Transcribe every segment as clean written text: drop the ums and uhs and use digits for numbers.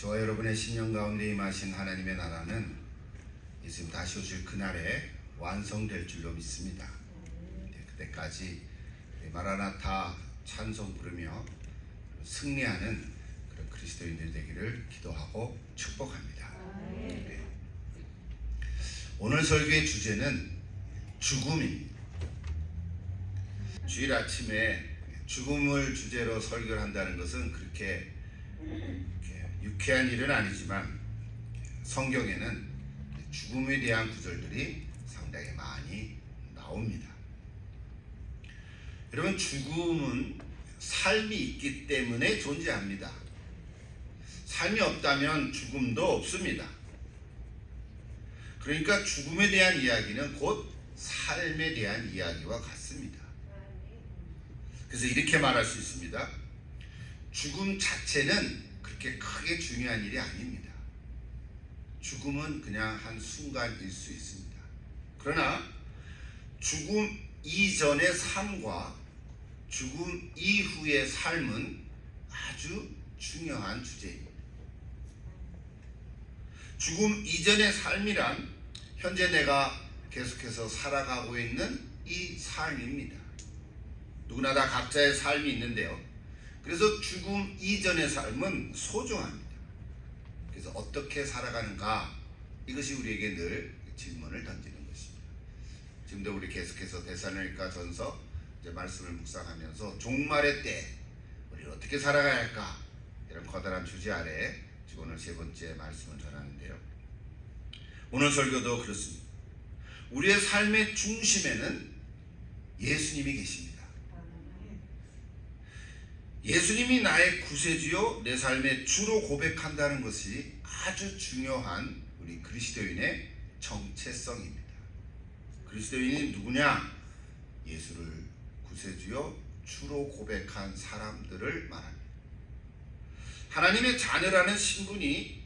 저와 여러분의 신령 가운데 임하신 하나님의 나라는 예수님 다시 오실 그날에 완성될 줄로 믿습니다. 그때까지 마라나타 찬송 부르며 승리하는 그런 그리스도인들 되기를 기도하고 축복합니다. 네. 오늘 설교의 주제는 죽음입니다. 주일 아침에 죽음을 주제로 설교를 한다는 것은 그렇게 유쾌한 일은 아니지만 성경에는 죽음에 대한 구절들이 상당히 많이 나옵니다. 여러분, 죽음은 삶이 있기 때문에 존재합니다. 삶이 없다면 죽음도 없습니다. 그러니까 죽음에 대한 이야기는 곧 삶에 대한 이야기와 같습니다. 그래서 이렇게 말할 수 있습니다. 죽음 자체는 그렇게 크게 중요한 일이 아닙니다. 죽음은 그냥 한 순간일 수 있습니다. 그러나 죽음 이전의 삶과 죽음 이후의 삶은 아주 중요한 주제입니다. 죽음 이전의 삶이란 현재 내가 계속해서 살아가고 있는 이 삶입니다. 누구나 다 각자의 삶이 있는데요. 그래서 죽음 이전의 삶은 소중합니다. 그래서 어떻게 살아가는가, 이것이 우리에게 늘 질문을 던지는 것입니다. 지금도 우리 계속해서 데살로니가 전서 이제 말씀을 묵상하면서 종말의 때 우리는 어떻게 살아가야 할까, 이런 커다란 주제 아래 지금 오늘 세 번째 말씀을 전하는데요. 오늘 설교도 그렇습니다. 우리의 삶의 중심에는 예수님이 계십니다. 예수님이 나의 구세주요 내 삶의 주로 고백한다는 것이 아주 중요한 우리 그리스도인의 정체성입니다. 그리스도인이 누구냐? 예수를 구세주요 주로 고백한 사람들을 말합니다. 하나님의 자녀라는 신분이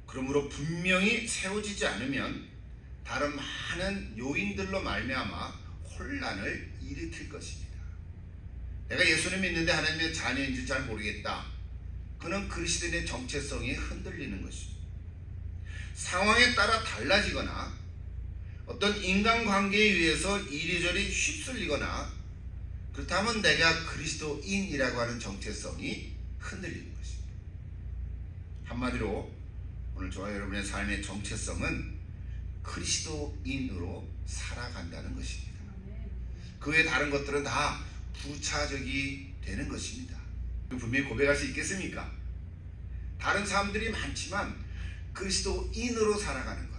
그러므로 분명히 세워지지 않으면 다른 많은 요인들로 말미암아 혼란을 일으킬 것입니다. 내가 예수를 믿는데 하나님의 자녀인지 잘 모르겠다. 그는 그리스도인의 정체성이 흔들리는 것입니다. 상황에 따라 달라지거나 어떤 인간관계에 의해서 이리저리 휩쓸리거나 그렇다면 내가 그리스도인이라고 하는 정체성이 흔들리는 것입니다. 한마디로 오늘 저와 여러분의 삶의 정체성은 그리스도인으로 살아간다는 것입니다. 그 외 다른 것들은 다 부차적이 되는 것입니다. 분명히 고백할 수 있겠습니까? 다른 사람들이 많지만 그리스도인으로 살아가는 것,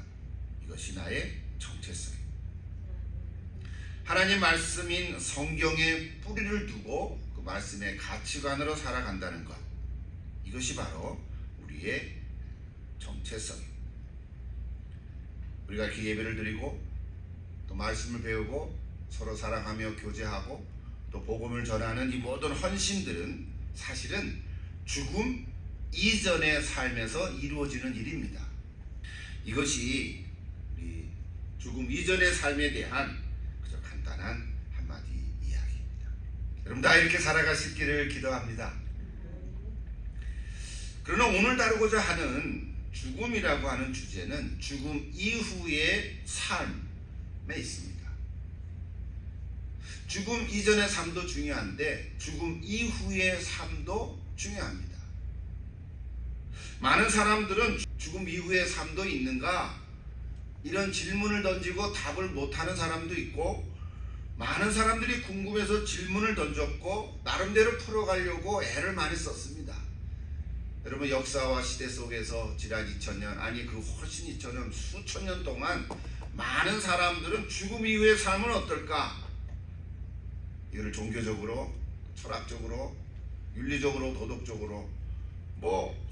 이것이 나의 정체성입니다. 하나님 말씀인 성경에 뿌리를 두고 그 말씀의 가치관으로 살아간다는 것, 이것이 바로 우리의 정체성입니다. 우리가 이렇게 예배를 드리고 또 말씀을 배우고 서로 사랑하며 교제하고 또 복음을 전하는 이 모든 헌신들은 사실은 죽음 이전의 삶에서 이루어지는 일입니다. 이것이 우리 죽음 이전의 삶에 대한 그저 간단한 한마디 이야기입니다. 여러분 다 이렇게 살아갈 수 있기를 기도합니다. 그러나 오늘 다루고자 하는 죽음이라고 하는 주제는 죽음 이후의 삶에 있습니다. 죽음 이전의 삶도 중요한데 죽음 이후의 삶도 중요합니다. 많은 사람들은 죽음 이후의 삶도 있는가, 이런 질문을 던지고 답을 못하는 사람도 있고, 많은 사람들이 궁금해서 질문을 던졌고 나름대로 풀어가려고 애를 많이 썼습니다. 여러분, 역사와 시대 속에서 지난 2000년, 아니 그 훨씬 2000년, 수천 년 동안 많은 사람들은 죽음 이후의 삶은 어떨까, 이를 종교적으로, 철학적으로, 윤리적으로, 도덕적으로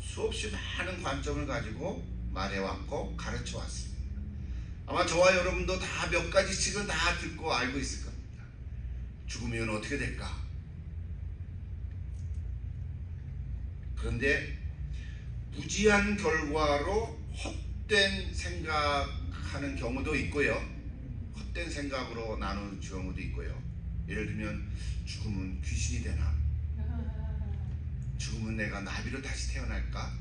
수없이 많은 관점을 가지고 말해왔고 가르쳐왔습니다. 아마 저와 여러분도 다 몇 가지씩은 다 듣고 알고 있을 겁니다. 죽으면 어떻게 될까? 그런데 무지한 결과로 헛된 생각하는 경우도 있고요. 헛된 생각으로 나누는 경우도 있고요. 예를 들면 죽으면 귀신이 되나? 죽으면 내가 나비로 다시 태어날까?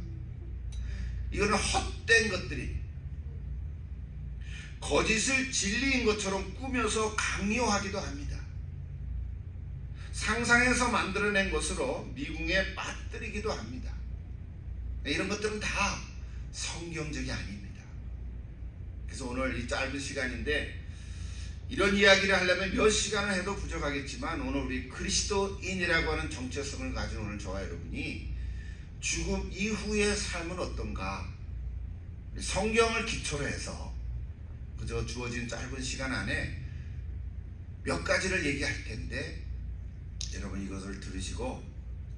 이거는 헛된 것들이 거짓을 진리인 것처럼 꾸며서 강요하기도 합니다. 상상해서 만들어낸 것으로 미궁에 빠뜨리기도 합니다. 이런 것들은 다 성경적이 아닙니다. 그래서 오늘 이 짧은 시간인데 이런 이야기를 하려면 몇 시간을 해도 부족하겠지만 오늘 우리 그리스도인이라고 하는 정체성을 가진 오늘 저와 여러분이 죽음 이후의 삶은 어떤가, 성경을 기초로 해서 그저 주어진 짧은 시간 안에 몇 가지를 얘기할 텐데 여러분 이것을 들으시고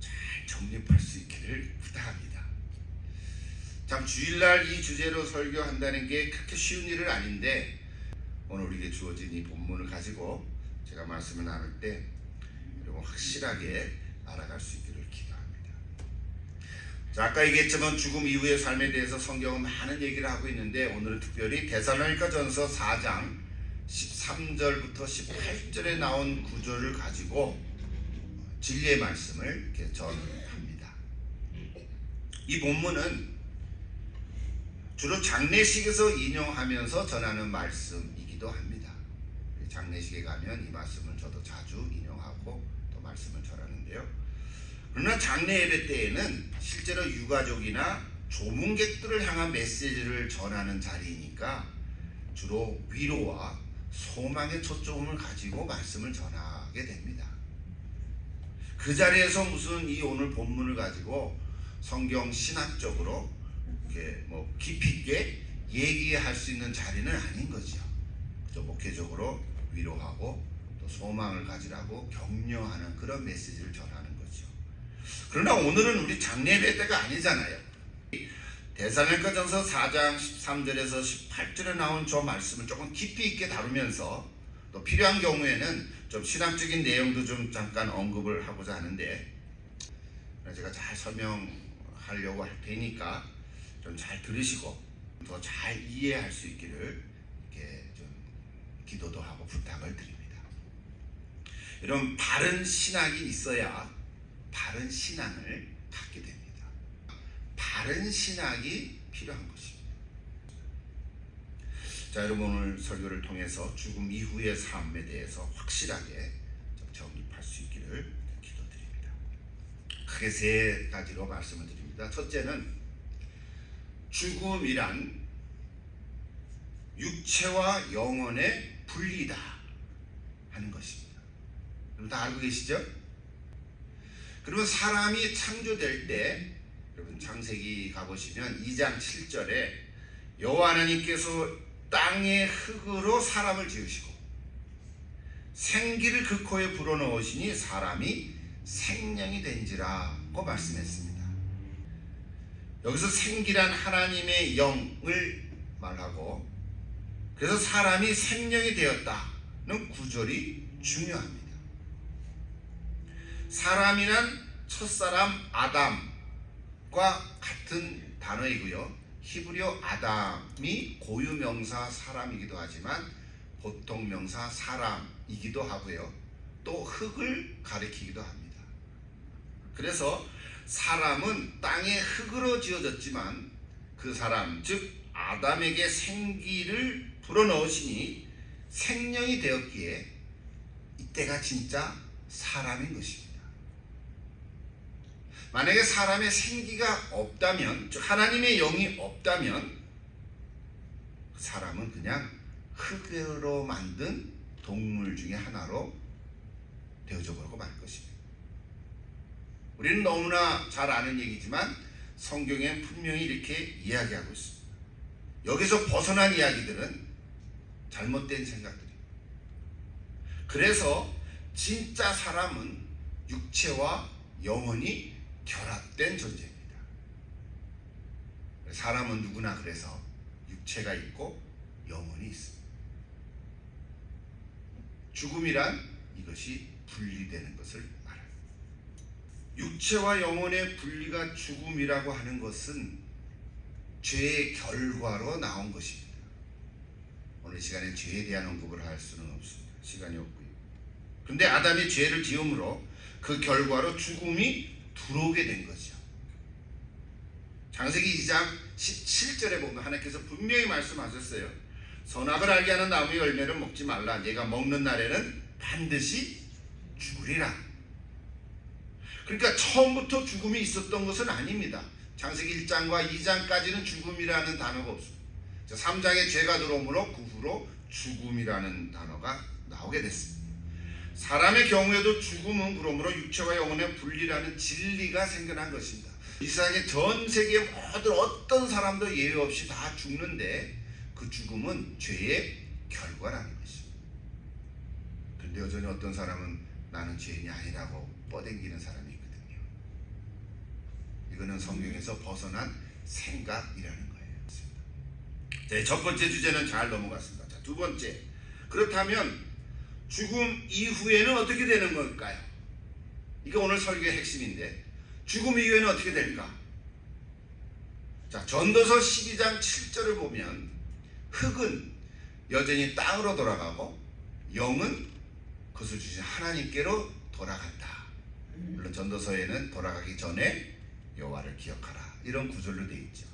잘 정립할 수 있기를 부탁합니다. 참 주일날 이 주제로 설교한다는 게 그렇게 쉬운 일은 아닌데 오늘 우리에게 주어진 이 본문을 가지고 제가 말씀을 나눌 때 여러분 확실하게 알아갈 수 있기를 기도합니다. 자, 아까 얘기했지만 죽음 이후의 삶에 대해서 성경은 많은 얘기를 하고 있는데 오늘은 특별히 데살로니가전서 4장 13절부터 18절에 나온 구절을 가지고 진리의 말씀을 이렇게 전합니다. 이 본문은 주로 장례식에서 인용하면서 전하는 말씀이기도 합니다. 장례식에 가면 이 말씀을 저도 자주 인용하고 또 말씀을 전하는데요. 그러나 장례 예배 때에는 실제로 유가족이나 조문객들을 향한 메시지를 전하는 자리이니까 주로 위로와 소망의 초점을 가지고 말씀을 전하게 됩니다. 그 자리에서 무슨 이 오늘 본문을 가지고 성경 신학적으로 이렇게 깊이 있게 얘기할 수 있는 자리는 아닌 거죠. 또 목회적으로 위로하고 또 소망을 가지라고 격려하는 그런 메시지를 전하는 거죠. 그러나 오늘은 우리 장례배 때가 아니잖아요. 데살로니가전서 4장 13절에서 18절에 나온 저 말씀을 조금 깊이 있게 다루면서 또 필요한 경우에는 좀 신학적인 내용도 좀 잠깐 언급을 하고자 하는데 제가 잘 설명하려고 할 테니까 좀 잘 들으시고 더 잘 이해할 수 있기를 이렇게 좀 기도도 하고 부탁을 드립니다. 여러분, 바른 신학이 있어야 바른 신앙을 갖게 됩니다. 바른 신학이 필요한 것입니다. 자, 여러분 오늘 설교를 통해서 죽음 이후의 삶에 대해서 확실하게 좀 정립할 수 있기를 기도드립니다. 크게 세 가지로 말씀을 드립니다. 첫째는 죽음이란 육체와 영혼의 분리다 하는 것입니다. 여러분 다 알고 계시죠? 그러면 사람이 창조될 때 여러분 창세기 가보시면 2장 7절에 여호와 하나님께서 땅의 흙으로 사람을 지으시고 생기를 그 코에 불어넣으시니 사람이 생명이 된지라고 말씀했습니다. 여기서 생기란 하나님의 영을 말하고 그래서 사람이 생명이 되었다는 구절이 중요합니다. 사람이란 첫사람 아담과 같은 단어이고요. 히브리어 아담이 고유명사 사람이기도 하지만 보통 명사 사람이기도 하고요. 또 흙을 가리키기도 합니다. 그래서 사람은 땅의 흙으로 지어졌지만 그 사람 즉 아담에게 생기를 불어넣으시니 생명이 되었기에 이때가 진짜 사람인 것입니다. 만약에 사람의 생기가 없다면, 즉 하나님의 영이 없다면 사람은 그냥 흙으로 만든 동물 중에 하나로 되어져 버리고 말 것입니다. 우리는 너무나 잘 아는 얘기지만 성경에 분명히 이렇게 이야기하고 있습니다. 여기서 벗어난 이야기들은 잘못된 생각들입니다. 그래서 진짜 사람은 육체와 영혼이 결합된 존재입니다. 사람은 누구나 그래서 육체가 있고 영혼이 있습니다. 죽음이란 이것이 분리되는 것을 말합니다. 육체와 영혼의 분리가 죽음이라고 하는 것은 죄의 결과로 나온 것입니다. 오늘 시간에 죄에 대한 언급을 할 수는 없습니다. 시간이 없고요. 근데 아담이 죄를 지음으로 그 결과로 죽음이 들어오게 된 거죠. 창세기 2장 17절에 보면 하나님께서 분명히 말씀하셨어요. 선악을 알게 하는 나무의 열매를 먹지 말라. 네가 먹는 날에는 반드시 죽으리라. 그러니까 처음부터 죽음이 있었던 것은 아닙니다. 창세기 1장과 2장까지는 죽음이라는 단어가 없습니다. 3장에 죄가 들어오므로 그 후로 죽음이라는 단어가 나오게 됐습니다. 사람의 경우에도 죽음은 그러므로 육체와 영혼의 분리라는 진리가 생겨난 것입니다. 이 세상의 전 세계 모든 어떤 사람도 예외 없이 다 죽는데 그 죽음은 죄의 결과라는 것입니다. 그런데 여전히 어떤 사람은 나는 죄인이 아니라고 뻗댕기는 사람이 있거든요. 이거는 성경에서 벗어난 생각이라는 거예요. 자, 첫 번째 주제는 잘 넘어갔습니다. 자, 두 번째, 그렇다면 죽음 이후에는 어떻게 되는 걸까요? 이게 오늘 설교의 핵심인데 죽음 이후에는 어떻게 될까? 자, 전도서 12장 7절을 보면 흙은 여전히 땅으로 돌아가고 영은 그것을 주신 하나님께로 돌아간다. 물론 전도서에는 돌아가기 전에 여호와를 기억하라 이런 구절로 되어 있죠.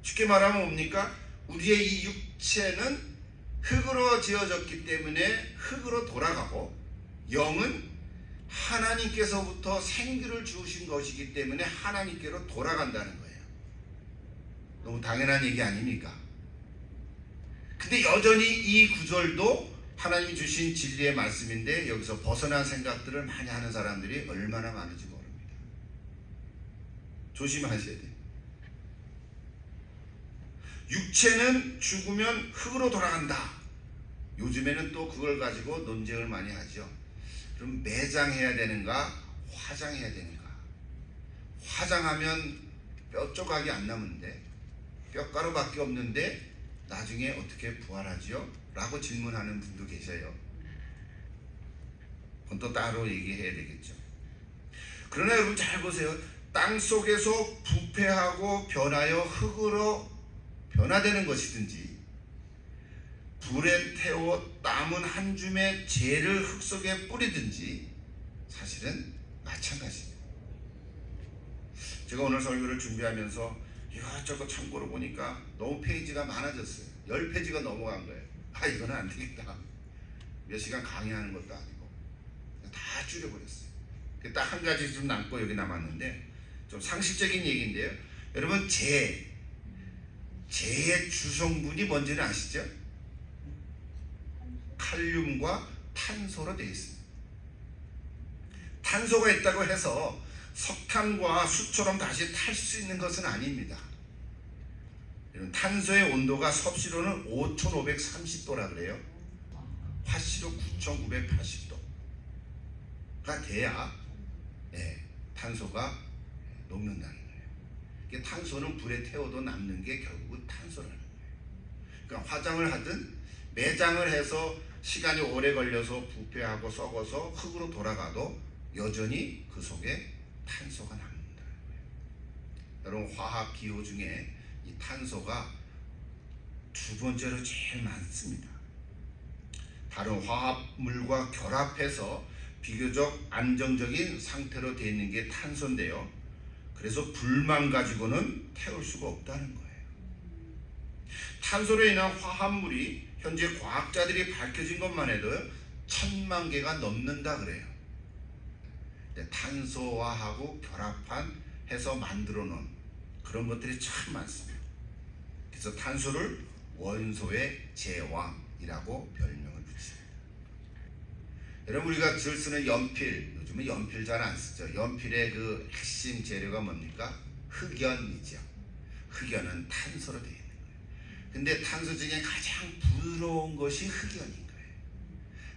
쉽게 말하면 뭡니까? 우리의 이 육체는 흙으로 지어졌기 때문에 흙으로 돌아가고 영은 하나님께서부터 생기를 주신 것이기 때문에 하나님께로 돌아간다는 거예요. 너무 당연한 얘기 아닙니까? 근데 여전히 이 구절도 하나님이 주신 진리의 말씀인데 여기서 벗어난 생각들을 많이 하는 사람들이 얼마나 많은지 모릅니다. 조심하셔야 돼요. 육체는 죽으면 흙으로 돌아간다. 요즘에는 또 그걸 가지고 논쟁을 많이 하죠. 그럼 매장해야 되는가 화장해야 되는가? 화장하면 뼈 조각이 안 남는데 뼈가루밖에 없는데 나중에 어떻게 부활하지요? 라고 질문하는 분도 계셔요. 그건 또 따로 얘기해야 되겠죠. 그러나 여러분 잘 보세요. 땅 속에서 부패하고 변하여 흙으로 변화되는 것이든지 불에 태워 남은 한 줌의 재를 흙 속에 뿌리든지 사실은 마찬가지입니다. 제가 오늘 설교를 준비하면서 이것저것 참고로 보니까 너무 페이지가 많아졌어요. 10페이지가 넘어간 거예요. 이거는 안 되겠다. 몇 시간 강의하는 것도 아니고 다 줄여버렸어요. 딱 한 가지 좀 남고 여기 남았는데 좀 상식적인 얘기인데요. 여러분 재의 주성분이 뭔지는 아시죠? 칼륨과 탄소로 되어 있습니다. 탄소가 있다고 해서 석탄과 수처럼 다시 탈 수 있는 것은 아닙니다. 탄소의 온도가 섭씨로는 5530도라 그래요. 화씨로 9980도가 돼야 탄소가 녹는다는 거예요. 탄소는 불에 태워도 남는 게 결국은 탄소라는 거예요. 그러니까 화장을 하든 매장을 해서 시간이 오래 걸려서 부패하고 썩어서 흙으로 돌아가도 여전히 그 속에 탄소가 남는다는 거예요. 여러분 화학 기호 중에 이 탄소가 두 번째로 제일 많습니다. 다른 화합물과 결합해서 비교적 안정적인 상태로 되어 있는 게 탄소인데요. 그래서 불만 가지고는 태울 수가 없다는 거예요. 탄소로 인한 화합물이 현재 과학자들이 밝혀진 것만 해도 1000만 개가 넘는다 그래요. 탄소화하고 결합한 해서 만들어 놓은 그런 것들이 참 많습니다. 그래서 탄소를 원소의 제왕이라고 별명을 붙입니다. 여러분 우리가 늘 쓰는 연필, 요즘은 연필 잘 안 쓰죠. 연필의 그 핵심 재료가 뭡니까? 흑연이죠. 흑연은 탄소로 되어 있는 거예요. 근데 탄소 중에 가장 부드러운 것이 흑연인 거예요.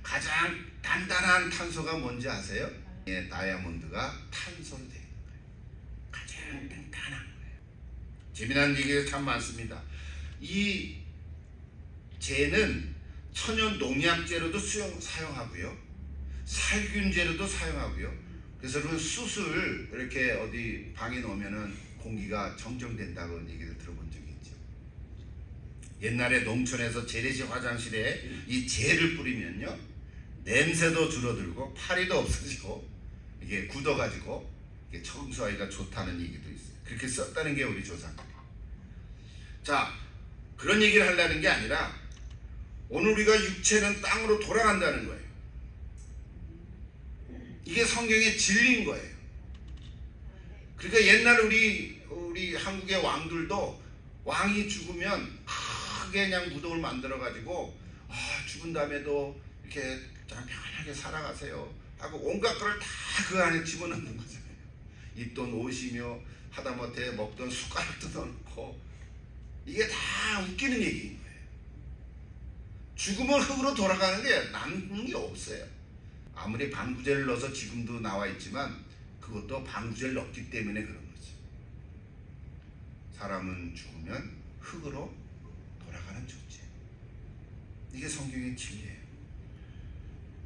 가장 단단한 탄소가 뭔지 아세요? 다이아몬드가 탄소로 되어 있는 거예요. 가장 단단한 거예요. 재미난 얘기가 참 많습니다. 이 재는 천연 농약재로도 사용하고요. 살균제로도 사용하고요. 그래서 여러분 숯을 이렇게 어디 방에 놓으면은 공기가 정정된다고 얘기를 들어본 적이 있죠. 옛날에 농촌에서 재래식 화장실에 이 재를 뿌리면요 냄새도 줄어들고 파리도 없어지고 이게 굳어가지고 이게 청소하기가 좋다는 얘기도 있어요. 그렇게 썼다는 게 우리 조상들이. 자, 그런 얘기를 하려는 게 아니라 오늘 우리가 육체는 땅으로 돌아간다는 거예요. 이게 성경의 진리인 거예요. 그러니까 옛날 우리 한국의 왕들도 왕이 죽으면 크게 그냥 무덤을 만들어 가지고 죽은 다음에도 이렇게 참 편하게 살아가세요 하고 온갖 걸 다 그 안에 집어넣는 거잖아요. 입던 옷이며 하다못해 먹던 숟가락도 넣고, 이게 다 웃기는 얘기인 거예요. 죽으면 흙으로 돌아가는 게 남는 게 없어요. 아무리 방부제를 넣어서 지금도 나와 있지만 그것도 방부제를 넣기 때문에 그런 거지. 사람은 죽으면 흙으로 돌아가는 존재. 이게 성경의 진리예요.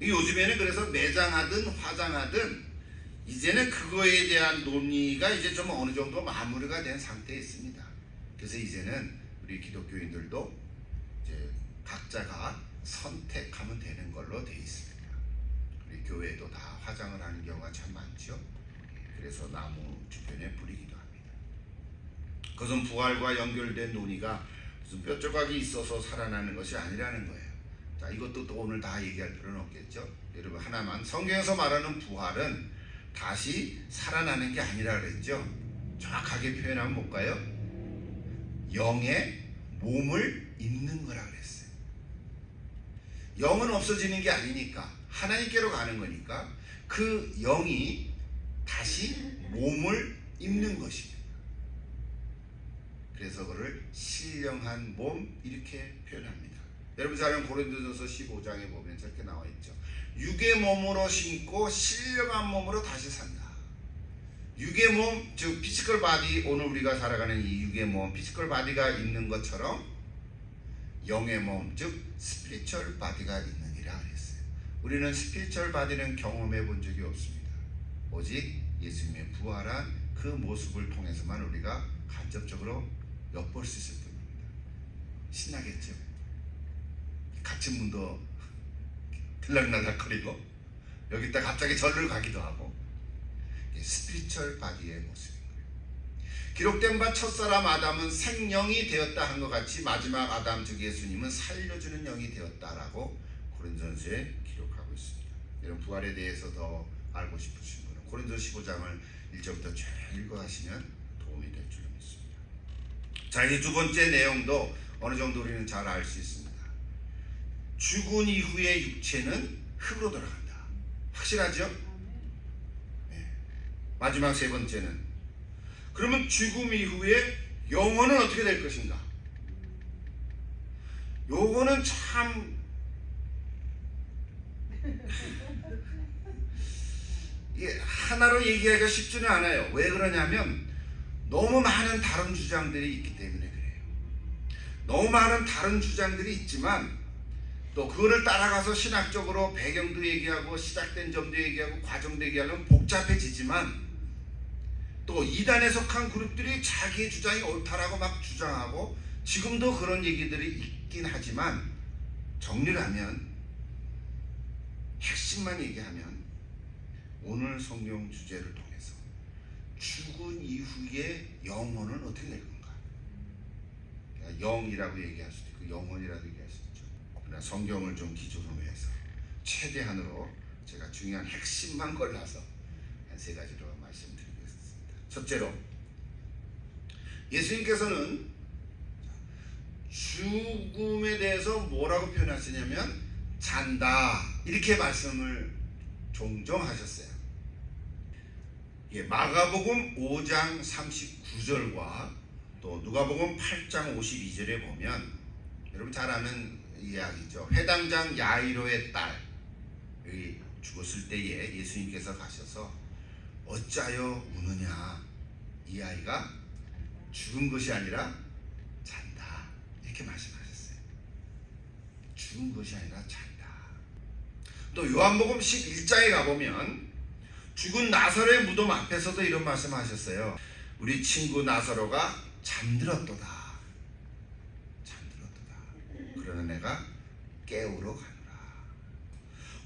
요즘에는 그래서 매장하든 화장하든 이제는 그거에 대한 논의가 이제 좀 어느 정도 마무리가 된 상태에 있습니다. 그래서 이제는 우리 기독교인들도 이제 각자가 선택하면 되는 걸로 되어 있습니다. 우리 교회도 다 화장을 하는 경우가 참 많죠. 그래서 나무 주변에 뿌리기도 합니다. 그것은 부활과 연결된 논의가 무슨 뼈 조각이 있어서 살아나는 것이 아니라는 거예요. 자, 이것도 또 오늘 다 얘기할 필요는 없겠죠. 여러분, 하나만, 성경에서 말하는 부활은 다시 살아나는 게 아니라 그랬죠. 정확하게 표현하면 뭘까요? 영의 몸을 입는 거라 그랬어요. 영은 없어지는 게 아니니까 하나님께로 가는 거니까 그 영이 다시 몸을 입는 것입니다. 그래서 그를 신령한 몸 이렇게 표현합니다. 여러분 잘 아는 고린도전서 15장에 보면 저렇게 나와 있죠. 육의 몸으로 심고 신령한 몸으로 다시 산다. 육의 몸, 즉 피지컬 바디, 오늘 우리가 살아가는 이 육의 몸, 피지컬 바디가 있는 것처럼 영의 몸, 즉 스피리추얼 바디가 있느니라 그랬어요. 우리는 스피리추얼 바디는 경험해 본 적이 없습니다. 오직 예수님의 부활한 그 모습을 통해서만 우리가 간접적으로 엿볼 수 있을 뿐입니다. 신나겠죠? 갇힌 문도 들락날락거리고 여기다 갑자기 절을 가기도 하고, 스피리추얼 바디의 모습인 거예요. 기록된 바 첫사람 아담은 생명이 되었다 한 것 같이 마지막 아담 즉 예수님은 살려주는 영이 되었다라고 고린도전서에 기록하고 있습니다. 이런 부활에 대해서 더 알고 싶으신 분은 고린도서 15장을 1절부터 쭉 읽어가시면 도움이 될 줄 믿습니다. 자, 이 두 번째 내용도 어느 정도 우리는 잘 알 수 있습니다. 죽은 이후의 육체는 흙으로 돌아간다. 확실하죠? 네. 마지막 세 번째는, 그러면 죽음 이후에 영혼은 어떻게 될 것인가? 요거는 참 이게 하나로 얘기하기가 쉽지는 않아요. 왜 그러냐면 너무 많은 다른 주장들이 있기 때문에 그래요. 너무 많은 다른 주장들이 있지만 또 그거를 따라가서 신학적으로 배경도 얘기하고 시작된 점도 얘기하고 과정도 얘기하면 복잡해지지만, 또 이단에 속한 그룹들이 자기의 주장이 옳다라고 막 주장하고 지금도 그런 얘기들이 있긴 하지만, 정리를 하면 핵심만 얘기하면 오늘 성경 주제를 통해서 죽은 이후의 영혼은 어떻게 될 건가? 영이라고 얘기할 수도 있고 영혼이라고 얘기할 수도 있죠. 그러나 성경을 좀 기준으로 해서 최대한으로 제가 중요한 핵심만 골라서 한 세 가지로 말씀드리겠습니다. 첫째로, 예수님께서는 죽음에 대해서 뭐라고 표현하시냐면 잔다 이렇게 말씀을 종종 하셨어요. 마가복음 5장 39절과 또 누가복음 8장 52절에 보면 여러분 잘 아는 이야기죠. 회당장 야이로의 딸, 여기 죽었을 때에 예수님께서 가셔서 어찌하여 우느냐, 이 아이가 죽은 것이 아니라 잔다 이렇게 말씀하셨어요. 죽은 것이 아니라 잔다. 또 요한복음 11장에 가보면 죽은 나사로의 무덤 앞에서도 이런 말씀하셨어요. 우리 친구 나사로가 잠들었도다. 그러나 내가 깨우러 가노라.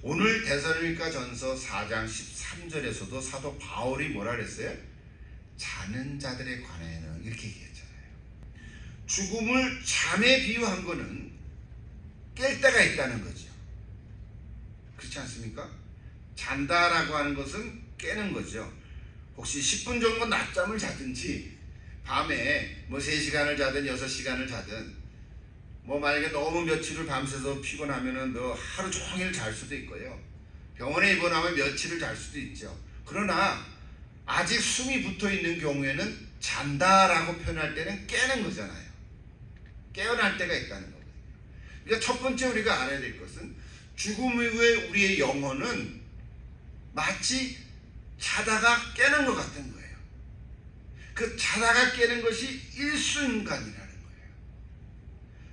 오늘 데살로니가 전서 4장 13절에서도 사도 바울이 뭐라 그랬어요? 자는 자들에 관하여는 이렇게 얘기했잖아요. 죽음을 잠에 비유한 거는 깰 때가 있다는 거죠. 그렇지 않습니까? 잔다라고 하는 것은 깨는 거죠. 혹시 10분 정도 낮잠을 자든지 밤에 뭐 3시간을 자든 6시간을 자든 뭐 만약에 너무 며칠을 밤새서 피곤하면은 너 하루 종일 잘 수도 있고요. 병원에 입원하면 며칠을 잘 수도 있죠. 그러나 아직 숨이 붙어 있는 경우에는 잔다라고 표현할 때는 깨는 거잖아요. 깨어날 때가 있다는 거거든요. 그러니까 첫 번째 우리가 알아야 될 것은 죽음 이후에 우리의 영혼은 마치 자다가 깨는 것 같은 거예요. 그 자다가 깨는 것이 일순간이라는 거예요.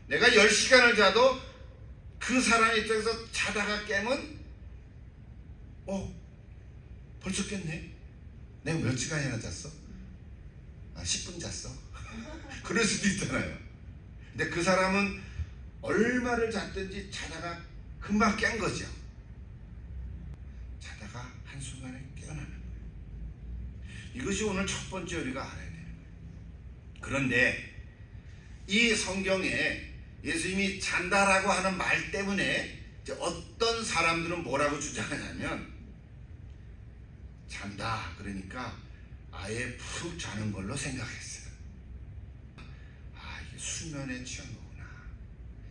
내가 10시간을 자도 그 사람 입장에서 자다가 깨면 벌써 깼네? 내가 몇 시간이나 잤어? 10분 잤어? 그럴 수도 있잖아요. 근데 그 사람은 얼마를 잤든지 자다가 금방 깬 거죠. 자다가 한순간에 깨어나는 거예요. 이것이 오늘 첫 번째 우리가 알아야 되는 거예요. 그런데 이 성경에 예수님이 잔다라고 하는 말 때문에 어떤 사람들은 뭐라고 주장하냐면 잔다 그러니까 아예 푹 자는 걸로 생각했어요. 이게 수면에 취한 거구나.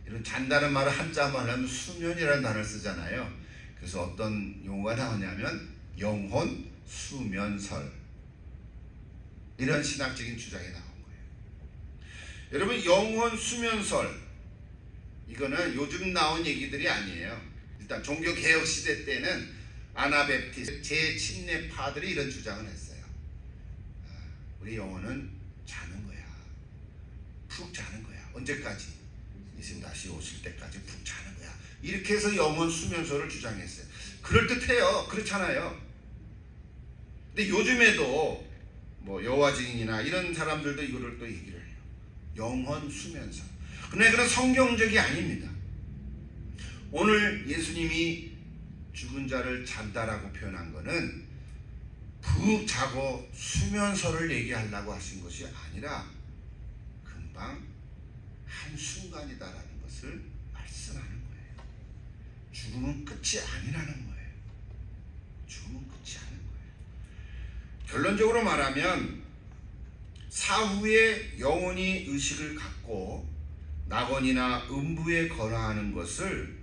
이런 잔다는 말을 한자만 하면 수면이라는 단어를 쓰잖아요. 그래서 어떤 용어가 나오냐면 영혼 수면설, 이런 신학적인 주장이 나온 거예요. 여러분, 영혼 수면설, 이거는 요즘 나온 얘기들이 아니에요. 일단 종교개혁 시대 때는 아나베프티스트 제침례파들이 이런 주장을 했어요. 우리 영혼은 자는 거야. 푹 자는 거야. 언제까지? 예수님 다시 오실 때까지 푹 자는 거야. 이렇게 해서 영혼 수면설을 주장했어요. 그럴듯해요. 그렇잖아요. 근데 요즘에도 뭐 여호와 증인이나 이런 사람들도 이거를 또 얘기를 해요. 영혼 수면설. 그런데 그런 성경적이 아닙니다. 오늘 예수님이 죽은 자를 잔다라고 표현한 것은 푹 자고 수면설을 얘기하려고 하신 것이 아니라 금방 한순간이다라는 것을 말씀하는 거예요. 죽음은 끝이 아니라는 거예요. 죽음은 끝이 아닌 거예요. 결론적으로 말하면 사후에 영혼이 의식을 갖고 낙원이나 음부에 거하는 것을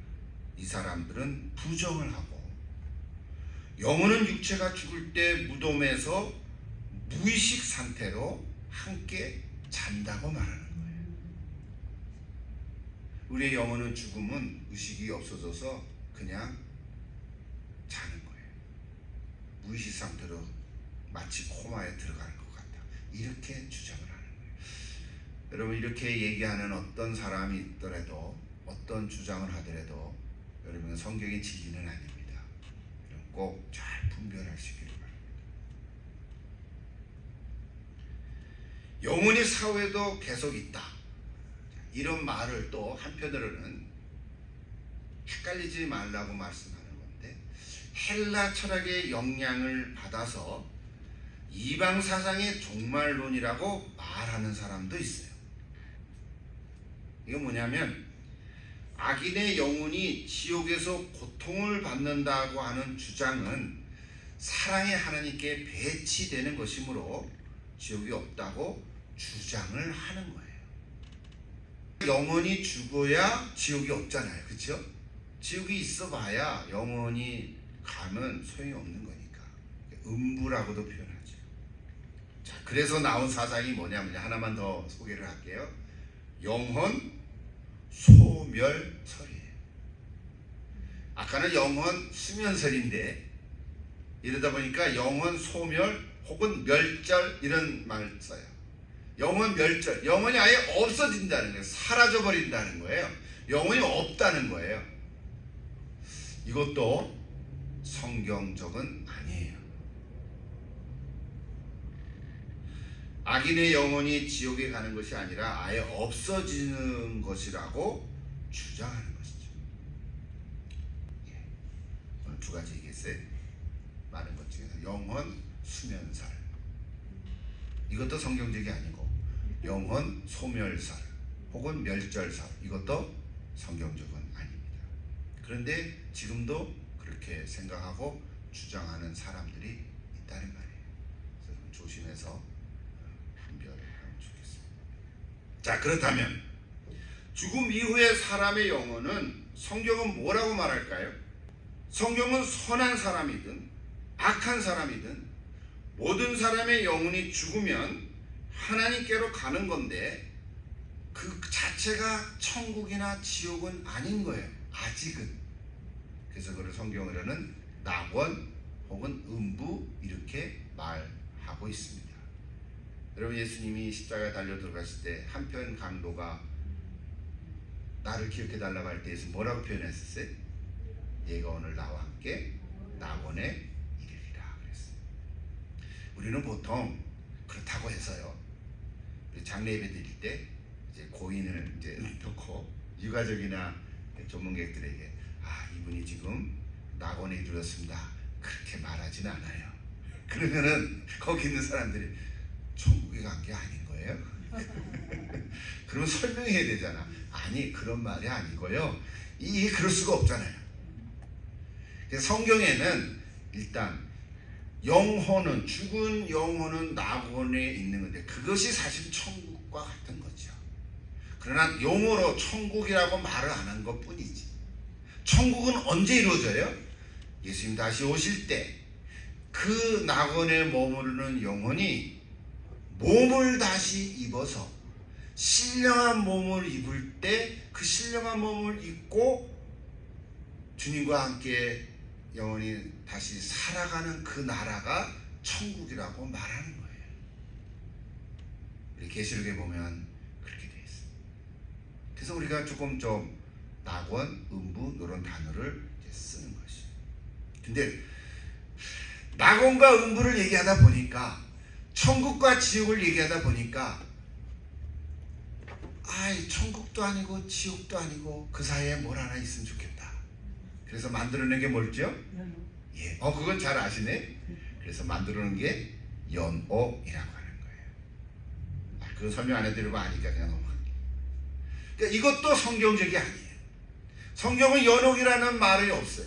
이 사람들은 부정을 하고, 영혼은 육체가 죽을 때 무덤에서 무의식 상태로 함께 잔다고 말하는 거예요. 우리의 영혼은 죽음은 의식이 없어져서 그냥 자는 거예요. 무의식 상태로 마치 코마에 들어가는 것 같다. 이렇게 주장을 하는 거예요. 여러분, 이렇게 얘기하는 어떤 사람이 있더라도, 어떤 주장을 하더라도 여러분은 성경의 진리는 아닙니다. 꼭 잘 분별하시기를 바랍니다. 영혼이 사후에도 계속 있다, 이런 말을 또 한편으로는 헷갈리지 말라고 말씀하는 건데, 헬라 철학의 영향을 받아서 이방 사상의 종말론이라고 말하는 사람도 있어요. 이건 뭐냐면 악인의 영혼이 지옥에서 고통을 받는다고 하는 주장은 사랑의 하나님께 배치되는 것이므로 지옥이 없다고 주장을 하는 거예요. 영혼이 죽어야 지옥이 없잖아요. 그렇죠? 지옥이 있어 봐야 영혼이 가면 소용이 없는 거니까 음부라고도 표현하죠. 자, 그래서 나온 사상이 뭐냐면 하나만 더 소개를 할게요. 영혼 소멸설이에요. 아까는 영혼 수면설인데, 이러다 보니까 영혼 소멸 혹은 멸절 이런 말을 써요. 영혼 멸절, 영혼이 아예 없어진다는 거예요. 사라져 버린다는 거예요. 영혼이 없다는 거예요. 이것도 성경적은 아니에요. 악인의 영혼이 지옥에 가는 것이 아니라 아예 없어지는 것이라고 주장하는 것이죠. 오늘 두 가지 얘기했어요. 많은 것 중에서 영혼 수면설, 이것도 성경적이 아니고 영혼 소멸설, 혹은 멸절설, 이것도 성경적은 아닙니다. 그런데 지금도 그렇게 생각하고 주장하는 사람들이 있다는 말이에요. 그래서 조심해서 분별을 하면 좋겠습니다. 자, 그렇다면 죽음 이후의 사람의 영혼은 성경은 뭐라고 말할까요? 성경은 선한 사람이든 악한 사람이든 모든 사람의 영혼이 죽으면 하나님께로 가는 건데 그 자체가 천국이나 지옥은 아닌 거예요. 아직은. 그래서 그걸 성경으로는 낙원 혹은 음부 이렇게 말하고 있습니다. 여러분, 예수님이 십자가에 달려 들어갔을 때 한편 강도가 나를 기억해 달라고 할 때에서 뭐라고 표현했었어요? 얘가 오늘 나와 함께 낙원에 이르리라 그랬어요. 우리는 보통 그렇다고 해서요, 장례 예배 드릴 때 이제 고인을 이제 놓고 유가족이나 조문객들에게 이분이 지금 낙원에 이르렀습니다 그렇게 말하지는 않아요. 그러면은 거기 있는 사람들이 천국에 간 게 아닌 거예요? 그러면 설명해야 되잖아. 아니, 그런 말이 아니고요. 이게 그럴 수가 없잖아요. 그래서 성경에는 일단 영혼은, 죽은 영혼은 낙원에 있는 건데 그것이 사실 천국과 같은 거죠. 그러나 용어로 천국이라고 말을 안 한 것 뿐이지. 천국은 언제 이루어져요? 예수님 다시 오실 때 그 낙원에 머무르는 영혼이 몸을 다시 입어서 신령한 몸을 입을 때 그 신령한 몸을 입고 주님과 함께 영혼이 다시 살아가는 그 나라가 천국이라고 말하는 거예요. 우리 계시록에 보면 그렇게 되어 있어요. 그래서 우리가 조금 좀 낙원, 음부 이런 단어를 쓰는 것이에요. 근데 낙원과 음부를 얘기하다 보니까, 천국과 지옥을 얘기하다 보니까 천국도 아니고 지옥도 아니고 그 사이에 뭘 하나 있으면 좋겠다. 그래서 만들어낸 게 뭘죠? 예, 그건 잘 아시네. 그래서 만들어낸 게 연옥이라고 하는 거예요. 그 설명 안 해드리고 아니까 그냥 넘어갈게요. 그러니까 이것도 성경적이 아니에요. 성경은 연옥이라는 말이 없어요.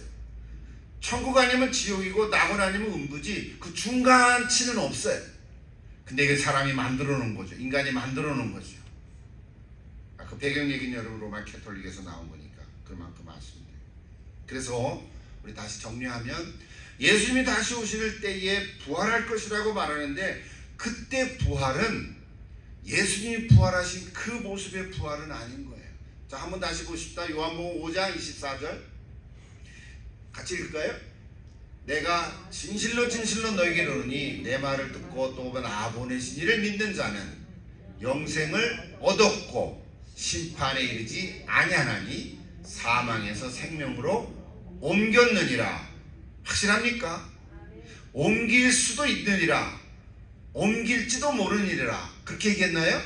천국 아니면 지옥이고 낙원 아니면 음부지 그 중간치는 없어요. 근데 이게 사람이 만들어 놓은 거죠. 인간이 만들어 놓은 거죠. 그 배경 얘기는 여러분 로마 캐톨릭에서 나온 거니까 그만큼 아시면 돼요. 그래서 우리 다시 정리하면 예수님이 다시 오실 때에 부활할 것이라고 말하는데 그때 부활은 예수님이 부활하신 그 모습의 부활은 아닌 거예요. 자, 한번 다시 보십시다. 요한복음 5장 24절 같이 읽을까요? 내가 진실로 진실로 너에게 이르노니 내 말을 듣고 또 나 보내신 이를 믿는 자는 영생을 얻었고 심판에 이르지 아니하나니 사망에서 생명으로 옮겼느니라. 확실합니까? 옮길 수도 있느니라, 옮길지도 모르느니라, 그렇게 얘기했나요?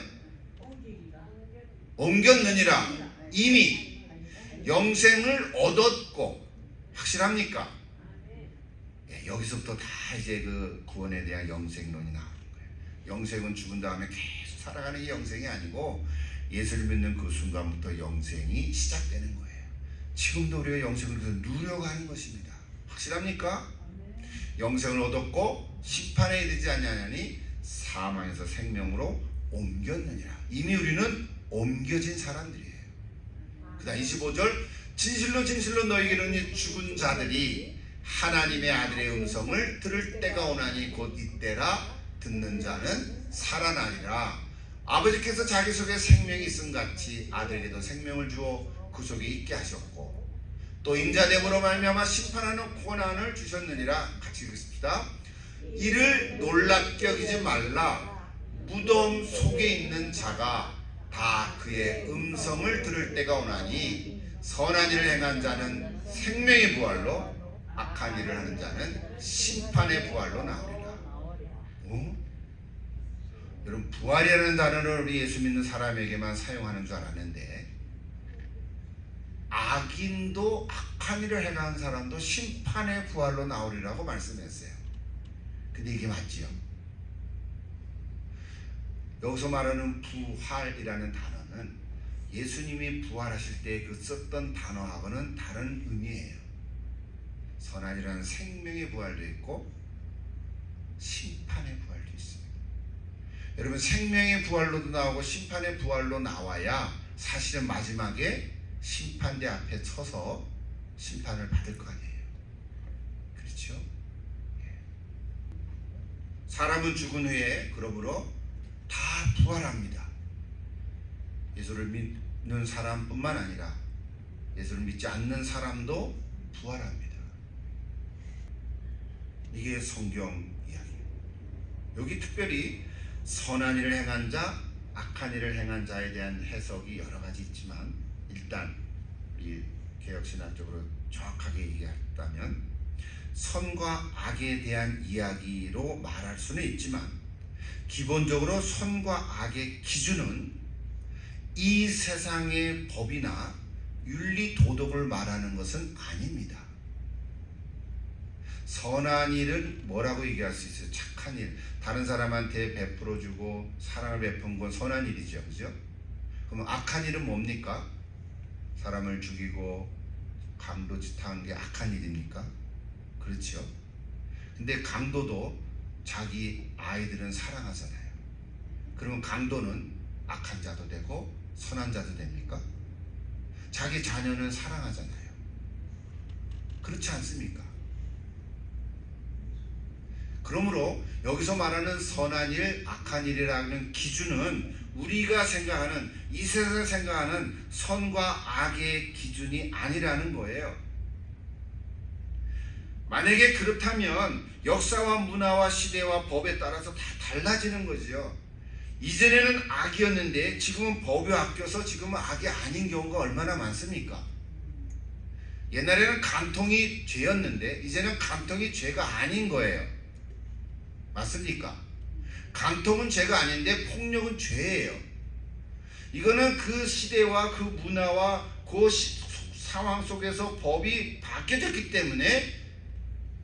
옮겼느니라. 이미 영생을 얻었고. 확실합니까? 예, 여기서부터 다 이제 그 구원에 대한 영생론이 나오는 거예요. 영생은 죽은 다음에 계속 살아가는 게 영생이 아니고 예수를 믿는 그 순간부터 영생이 시작되는 거예요. 지금도 우리가 영생을 누려가는 것입니다. 확실합니까? 영생을 얻었고 심판에 이르지 아니하니 사망에서 생명으로 옮겼느니라. 이미 우리는 옮겨진 사람들이에요. 그 다음 25절 진실로 진실로 너희에게 이르노니 죽은 자들이 하나님의 아들의 음성을 들을 때가 오나니 곧 이때라. 듣는 자는 살아나리라. 아버지께서 자기 속에 생명이 있음 같이 아들에게도 생명을 주어 그 속에 있게 하셨고 또 인자됨으로 말미암아 심판하는 권한을 주셨느니라. 같이 읽읍시다. 이를 놀랍게 여기지 말라. 무덤 속에 있는 자가 다 그의 음성을 들을 때가 오나니 선한 일을 행한 자는 생명의 부활로 악한 일을 하는 자는 심판의 부활로 나오리라. 여러분, 부활이라는 단어를 우리 예수 믿는 사람에게만 사용하는 줄 알았는데 악인도 악한 일을 행한 사람도 심판의 부활로 나오리라고 말씀했어요. 근데 이게 맞지요? 여기서 말하는 부활이라는 단어는 예수님이 부활하실 때 그 썼던 단어하고는 다른 의미예요. 선한이라는 생명의 부활도 있고 심판의 부활도 있습니다. 여러분, 생명의 부활로도 나오고 심판의 부활로 나와야 사실은 마지막에 심판대 앞에 서서 심판을 받을 거 아니에요. 그렇죠? 사람은 죽은 후에 그러므로 다 부활합니다. 예수를 믿는 사람뿐만 아니라 예수를 믿지 않는 사람도 부활합니다. 이게 성경 이야기예요. 여기 특별히 선한 일을 행한 자, 악한 일을 행한 자에 대한 해석이 여러 가지 있지만, 일단 이 개혁신학적으로 정확하게 얘기했다면 선과 악에 대한 이야기로 말할 수는 있지만, 기본적으로 선과 악의 기준은 이 세상의 법이나 윤리 도덕을 말하는 것은 아닙니다. 선한 일은 뭐라고 얘기할 수 있어요? 착한 일, 다른 사람한테 베풀어주고 사랑을 베푼 건 선한 일이죠, 그죠? 그럼 악한 일은 뭡니까? 사람을 죽이고 강도짓하는 게 악한 일입니까? 그렇죠. 근데 강도도 자기 아이들은 사랑하잖아요. 그러면 강도는 악한 자도 되고 선한 자도 됩니까? 자기 자녀는 사랑하잖아요. 그렇지 않습니까? 그러므로 여기서 말하는 선한 일, 악한 일이라는 기준은 우리가 생각하는, 이 세상에서 생각하는 선과 악의 기준이 아니라는 거예요. 만약에 그렇다면 역사와 문화와 시대와 법에 따라서 다 달라지는 거죠. 이전에는 악이었는데 지금은 법이 바뀌어서 지금은 악이 아닌 경우가 얼마나 많습니까? 옛날에는 간통이 죄였는데 이제는 간통이 죄가 아닌 거예요. 맞습니까? 간통은 죄가 아닌데 폭력은 죄예요. 이거는 그 시대와 그 문화와 그 상황 속에서 법이 바뀌어졌기 때문에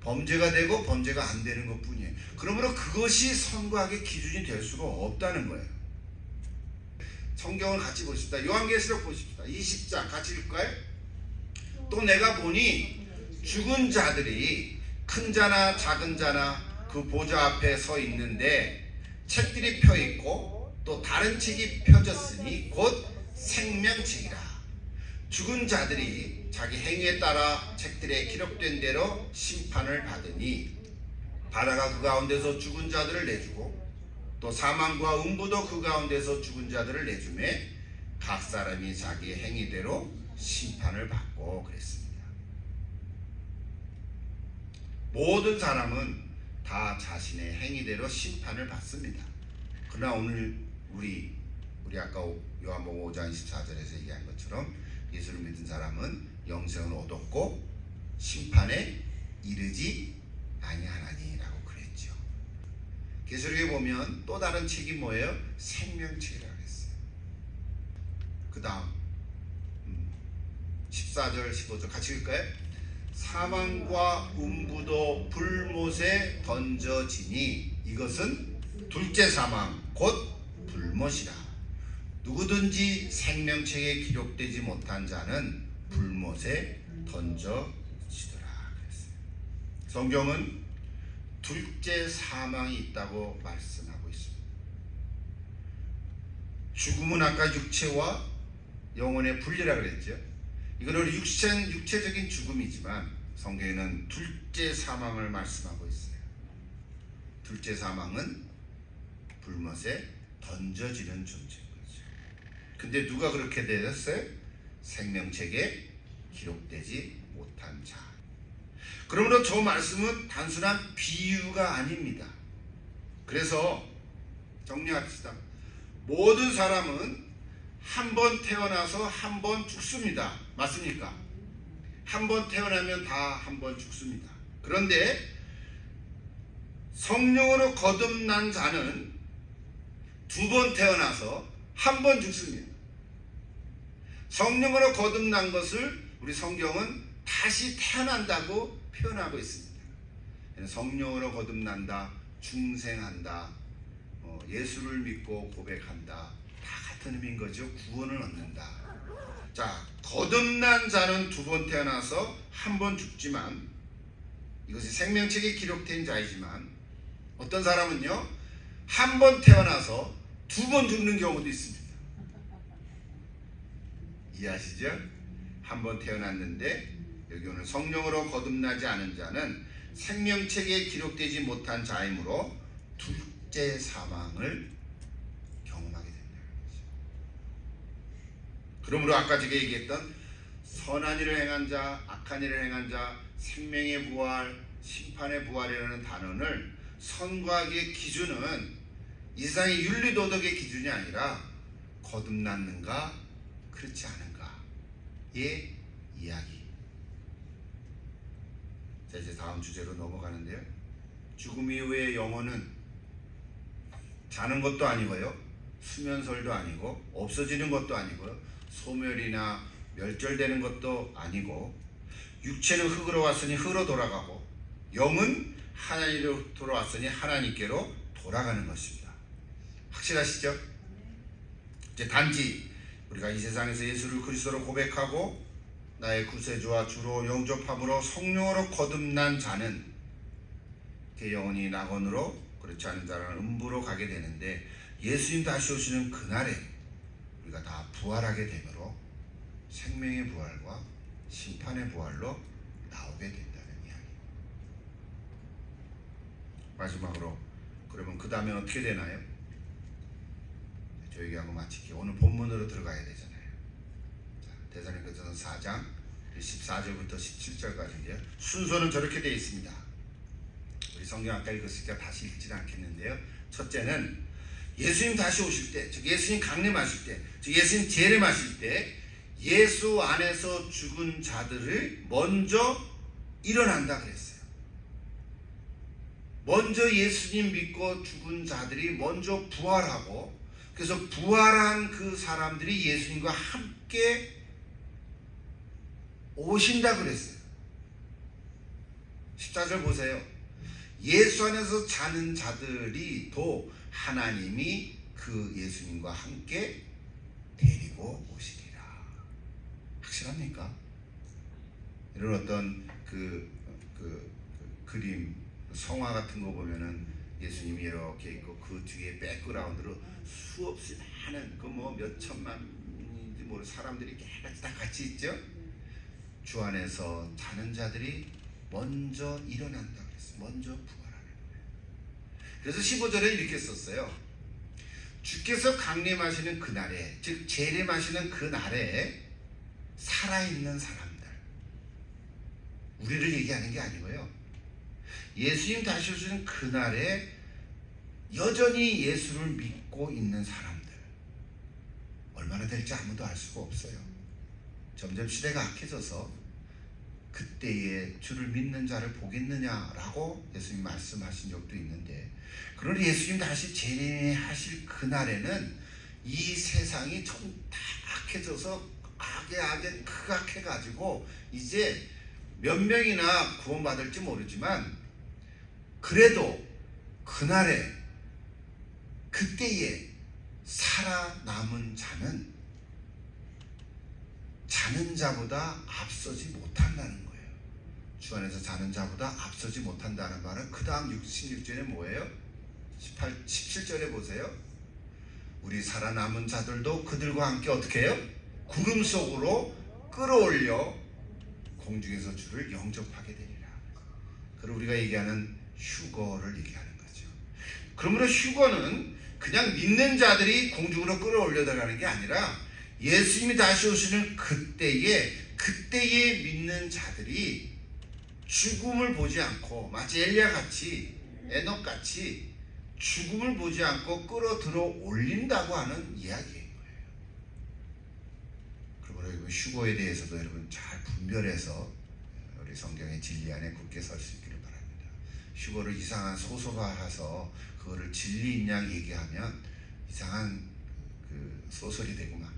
범죄가 되고 범죄가 안 되는 것 뿐이에요. 그러므로 그것이 선과 악의 기준이 될 수가 없다는 거예요. 성경을 같이 보십시다. 요한계시록 보십시다. 20장 같이 읽을까요? 또 내가 보니 죽은 자들이 큰 자나 작은 자나 그 보좌 앞에 서 있는데 책들이 펴 있고 또 다른 책이 펴졌으니 곧 생명책이라. 죽은 자들이 자기 행위에 따라 책들에 기록된 대로 심판을 받으니 바다가 그 가운데서 죽은 자들을 내주고 또 사망과 음부도 그 가운데서 죽은 자들을 내주매 각 사람이 자기 행위대로 심판을 받고 그랬습니다. 모든 사람은 다 자신의 행위대로 심판을 받습니다. 그러나 오늘 우리 아까 요한복음 5장 24절에서 얘기한 것처럼 예수를 믿은 사람은 영생을 얻었고 심판에 이르지 아니하나니라고 그랬죠. 계시록에 보면 또 다른 책이 뭐예요? 생명책이라고 했어요. 그 다음 14절 15절 같이 읽을까요? 사망과 음부도 불못에 던져지니 이것은 둘째 사망 곧 불못이라. 누구든지 생명책에 기록되지 못한 자는 불못에 던져지더라 그랬어요. 성경은 둘째 사망이 있다고 말씀하고 있습니다. 죽음은 아까 육체와 영혼의 분리라 그랬죠. 이거는 육체적인 죽음이지만 성경에는 둘째 사망을 말씀하고 있어요. 둘째 사망은 불못에 던져지는 존재인 거죠. 근데 누가 그렇게 되었어요? 생명책에 기록되지 못한 자. 그러므로 저 말씀은 단순한 비유가 아닙니다. 그래서 정리합시다. 모든 사람은 한 번 태어나서 한 번 죽습니다. 맞습니까? 한 번 태어나면 다 한 번 죽습니다. 그런데 성령으로 거듭난 자는 두 번 태어나서 한 번 죽습니다. 성령으로 거듭난 것을 우리 성경은 다시 태어난다고 표현하고 있습니다. 성령으로 거듭난다, 중생한다, 예수를 믿고 고백한다, 다 같은 의미인 거죠. 구원을 얻는다. 자, 거듭난 자는 두 번 태어나서 한 번 죽지만, 이것이 생명책에 기록된 자이지만 어떤 사람은요, 한 번 태어나서 두 번 죽는 경우도 있습니다. 이해하시죠? 한 번 태어났는데 여기 오늘 성령으로 거듭나지 않은 자는 생명책에 기록되지 못한 자이므로 둘째 사망을 경험하게 된다는 거죠. 그러므로 아까 제가 얘기했던 선한 일을 행한 자, 악한 일을 행한 자, 생명의 부활, 심판의 부활이라는 단어를, 선과 악의 기준은 이 세상의 윤리도덕의 기준이 아니라 거듭났는가 그렇지 않은가의 이야기. 자, 이제 다음 주제로 넘어가는데요. 죽음 이후의 영혼은 자는 것도 아니고요, 수면설도 아니고, 없어지는 것도 아니고요, 소멸이나 멸절되는 것도 아니고, 육체는 흙으로 왔으니 흙으로 돌아가고, 영은 하나님으로 돌아왔으니 하나님께로 돌아가는 것입니다. 확실하시죠? 이제 단지 우리가 이 세상에서 예수를 그리스도로 고백하고 나의 구세주와 주로 영접함으로 성령으로 거듭난 자는 그 영혼이 낙원으로, 그렇지 않은 자는 음부로 가게 되는데, 예수님 다시 오시는 그날에 우리가 다 부활하게 되므로 생명의 부활과 심판의 부활로 나오게 된다는 이야기. 마지막으로, 그러면 그 다음에 어떻게 되나요? 저 얘기하고 마칠게요. 오늘 본문으로 들어가야 되잖아요. 데살로니가전서 4장 14절부터 17절까지인데요. 순서는 저렇게 되어 있습니다. 우리 성경 아까 읽었으니까 다시 읽지는 않겠는데요. 첫째는 예수님 다시 오실 때, 즉 예수님 강림하실 때, 즉 예수님 재림하실 때 예수 안에서 죽은 자들을 먼저 일어난다 그랬어요. 먼저 예수님 믿고 죽은 자들이 먼저 부활하고, 그래서 부활한 그 사람들이 예수님과 함께 오신다 그랬어요. 14절 보세요. 예수 안에서 자는 자들이 또 하나님이 그 예수님과 함께 데리고 오시리라. 확실합니까? 이런 어떤 그림, 성화 같은 거 보면은 예수님이 이렇게 있고 그 뒤에 백그라운드로 수없이 많은 그 뭐 몇 천만 뭐 사람들이 다 같이 있죠. 주 안에서 자는 자들이 먼저 일어난다 그랬어요. 먼저 부활하는 거예요. 그래서 15절에 이렇게 썼어요. 주께서 강림하시는 그날에, 즉 재림하시는 그날에 살아있는 사람들, 우리를 얘기하는 게 아니고요, 예수님 다시 오시는 그날에 여전히 예수를 믿고 있는 사람들, 얼마나 될지 아무도 알 수가 없어요. 점점 시대가 악해져서 그때에 주를 믿는 자를 보겠느냐라고 예수님 말씀하신 적도 있는데, 그러나 예수님 다시 재림하실 그날에는 이 세상이 좀 다 악해져서 악에 극악해가지고 이제 몇 명이나 구원받을지 모르지만, 그래도 그날에 그때에 살아남은 자는 자는 자보다 앞서지 못한다는 거예요. 주 안에서 자는 자보다 앞서지 못한다는 말은 그 다음 16절에 뭐예요? 17절에 보세요. 우리 살아남은 자들도 그들과 함께 어떻게 해요? 구름 속으로 끌어올려 공중에서 주를 영접하게 되리라. 그리고 우리가 얘기하는 휴거를 얘기하는 거죠. 그러므로 휴거는 그냥 믿는 자들이 공중으로 끌어올려 들어가는 게 아니라 예수님이 다시 오시는 그때에 믿는 자들이 죽음을 보지 않고, 마치 엘리야같이, 에녹같이 죽음을 보지 않고 끌어들어 올린다고 하는 이야기인 거예요. 그리고 여러분, 휴거에 대해서도 여러분 잘 분별해서 우리 성경의 진리 안에 굳게 설 수 있기를 바랍니다. 휴거를 이상한 소설화해서 그거를 진리인 양 얘기하면 이상한 그 소설이 되고 맙니다.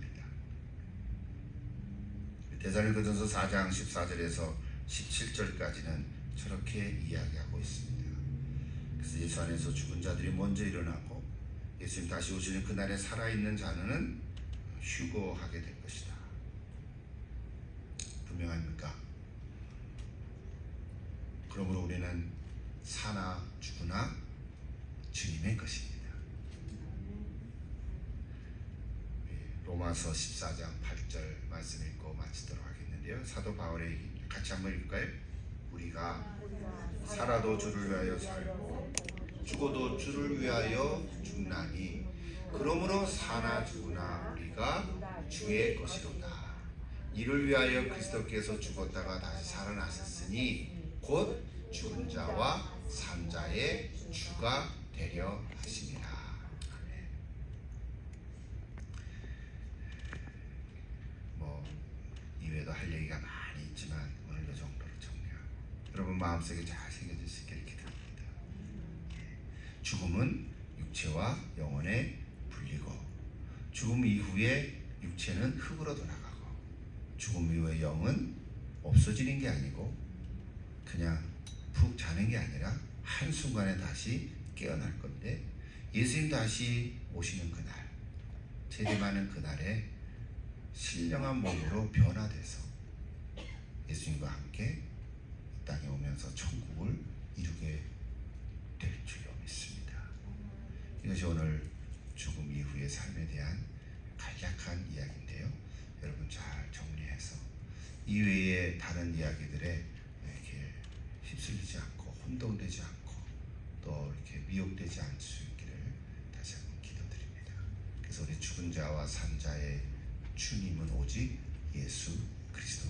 데살로니가전서 4장 14절에서 17절까지는 저렇게 이야기하고 있습니다. 그래서 예수 안에서 죽은 자들이 먼저 일어나고, 예수님 다시 오시는 그날에 살아있는 자는 휴거하게 될 것이다. 분명합니까? 그러므로 우리는 사나 죽으나 주님의 것입니다. 로마서 14장 8절 말씀 읽고 마치도록 하겠는데요. 사도 바울의 같이 한번 읽을까요? 우리가 살아도 주를 위하여 살고 죽어도 주를 위하여 죽나니 그러므로 사나 죽으나 우리가 주의 것이로다. 이를 위하여 그리스도께서 죽었다가 다시 살아나셨으니 곧 죽은 자와 산 자의 주가 되려 하심이라. 아멘. 이외에도 할 얘기가 많이 있지만 오늘 이 정도로 정리하고 여러분 마음속에 잘 새겨질 수 있게 이렇게 드립니다. 죽음은 육체와 영혼에 분리고 죽음 이후에 육체는 흙으로 돌아가고 죽음 이후에 영은 없어지는 게 아니고 그냥 푹 자는 게 아니라 한순간에 다시 깨어날 건데 예수님 다시 오시는 그날 재림하는 그날에 신령한 몸으로 변화돼서 예수님과 함께 이 땅에 오면서 천국을 이루게 될 줄로 믿습니다. 이것이 오늘 죽음 이후의 삶에 대한 간략한 이야기인데요. 여러분 잘 정리해서 이외의 다른 이야기들에 이렇게 휩쓸리지 않고 혼동되지 않고 또 이렇게 미혹되지 않을 수 있기를 다시 한번 기도드립니다. 그래서 우리 죽은 자와 산 자의 주님은 오직 예수 그리스도